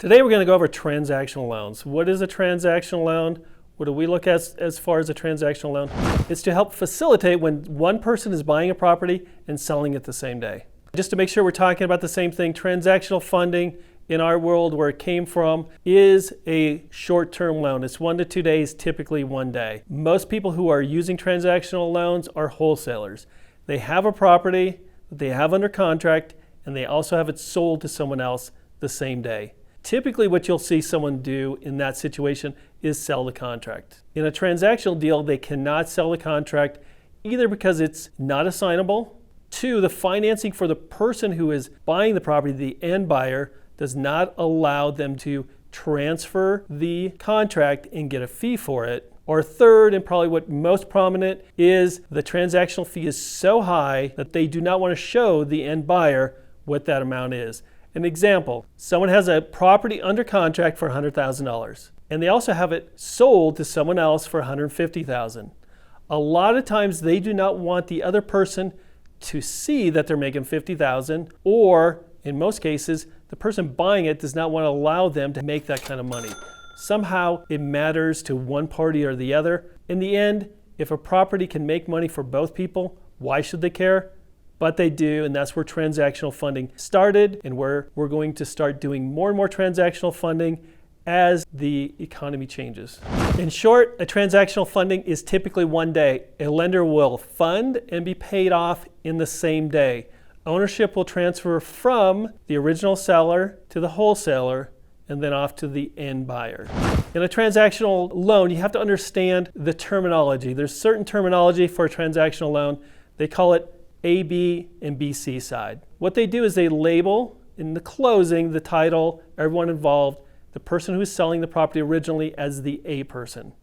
Today we're going to go over transactional loans. What is a transactional loan? What do we look at as far as a transactional loan? It's to help facilitate when one person is buying a property and selling it the same day. Just to make sure we're talking about the same thing, transactional funding in our world, where it came from, is a short-term loan. It's 1 to 2 days, typically 1 day. Most people who are using transactional loans are wholesalers. They have a property that they have under contract, and they also have it sold to someone else the same day. Typically what you'll see someone do in that situation is sell the contract. In a transactional deal, they cannot sell the contract either because it's not assignable. 2, the financing for the person who is buying the property, the end buyer, does not allow them to transfer the contract and get a fee for it. Or 3rd, and probably what most prominent, is the transactional fee is so high that they do not want to show the end buyer what that amount is. An example, someone has a property under contract for $100,000 and they also have it sold to someone else for $150,000. A lot of times they do not want the other person to see that they're making $50,000, or in most cases, the person buying it does not want to allow them to make that kind of money. Somehow it matters to one party or the other. In the end, if a property can make money for both people, why should they care? But they do, and that's where transactional funding started, and where we're going to start doing more and more transactional funding as the economy changes. In short, a transactional funding is typically 1 day. A lender will fund and be paid off in the same day. Ownership will transfer from the original seller to the wholesaler and then off to the end buyer. In a transactional loan, you have to understand the terminology. There's certain terminology for a transactional loan. They call it A, B, and BC side. What they do is they label in the closing the title, everyone involved, the person who's selling the property originally as the A person.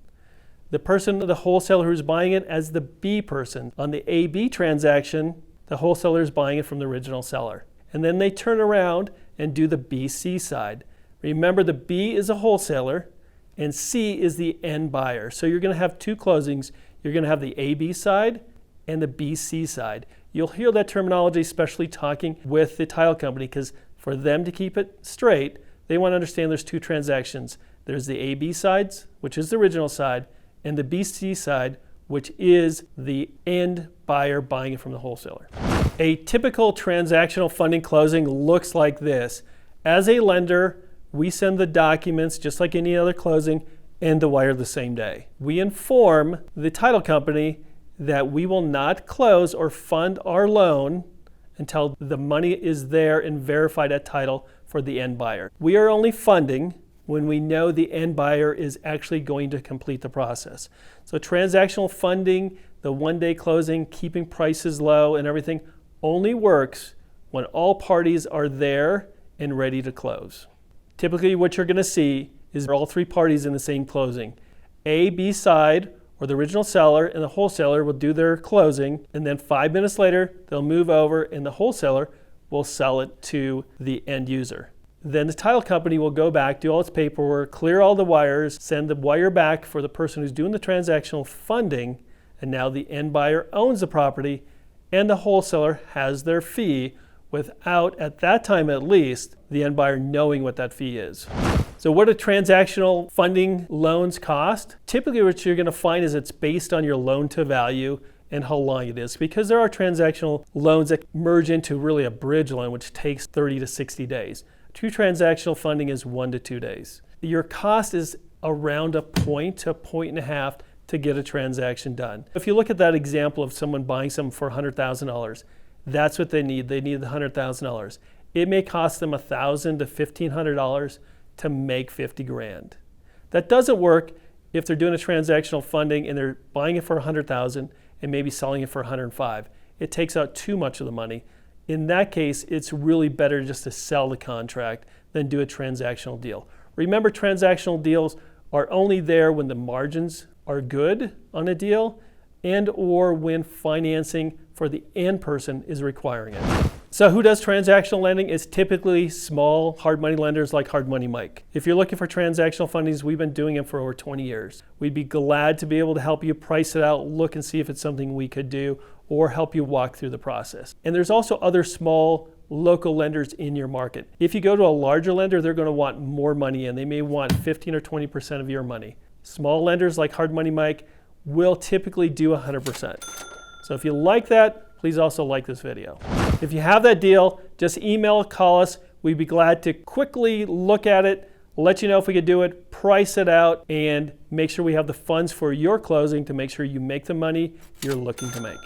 The person, the wholesaler who's buying it, as the B person. On the AB transaction, the wholesaler is buying it from the original seller. And then they turn around and do the BC side. Remember, the B is a wholesaler and C is the end buyer. So you're going to have 2 closings. You're going to have the AB side and the BC side. You'll hear that terminology, especially talking with the title company, because for them to keep it straight, they want to understand there's 2 transactions. There's the AB sides, which is the original side, and the BC side, which is the end buyer buying it from the wholesaler. A typical transactional funding closing looks like this. As a lender, we send the documents just like any other closing and the wire the same day. We inform the title company that we will not close or fund our loan until the money is there and verified at title for the end buyer. We are only funding when we know the end buyer is actually going to complete the process. So transactional funding, the 1-day closing, keeping prices low and everything, only works when all parties are there and ready to close. Typically what you're going to see is all 3 parties in the same closing. A, B side, or the original seller and the wholesaler will do their closing, and then 5 minutes later they'll move over and the wholesaler will sell it to the end user. Then the title company will go back, do all its paperwork, clear all the wires, send the wire back for the person who's doing the transactional funding, and now the end buyer owns the property and the wholesaler has their fee without, at that time at least, the end buyer knowing what that fee is. So what do transactional funding loans cost? Typically what you're going to find is it's based on your loan to value and how long it is, because there are transactional loans that merge into really a bridge loan, which takes 30 to 60 days. True transactional funding is 1 to 2 days. Your cost is around a point to a point and a half to get a transaction done. If you look at that example of someone buying something for $100,000, that's what they need. They need the $100,000. It may cost them $1,000 to $1,500 to make 50 grand. That doesn't work if they're doing a transactional funding and they're buying it for $100,000 and maybe selling it for $105,000. It takes out too much of the money. In that case, it's really better just to sell the contract than do a transactional deal. Remember, transactional deals are only there when the margins are good on a deal and or when financing for the end person is requiring it. So who does transactional lending? It's typically small hard money lenders like Hard Money Mike. If you're looking for transactional fundings, we've been doing them for over 20 years. We'd be glad to be able to help you price it out, look and see if it's something we could do, or help you walk through the process. And there's also other small local lenders in your market. If you go to a larger lender, they're going to want more money in. They may want 15 or 20% of your money. Small lenders like Hard Money Mike will typically do 100%. So if you like that, please also like this video. If you have that deal, just email or call us. We'd be glad to quickly look at it, let you know if we could do it, price it out, and make sure we have the funds for your closing to make sure you make the money you're looking to make.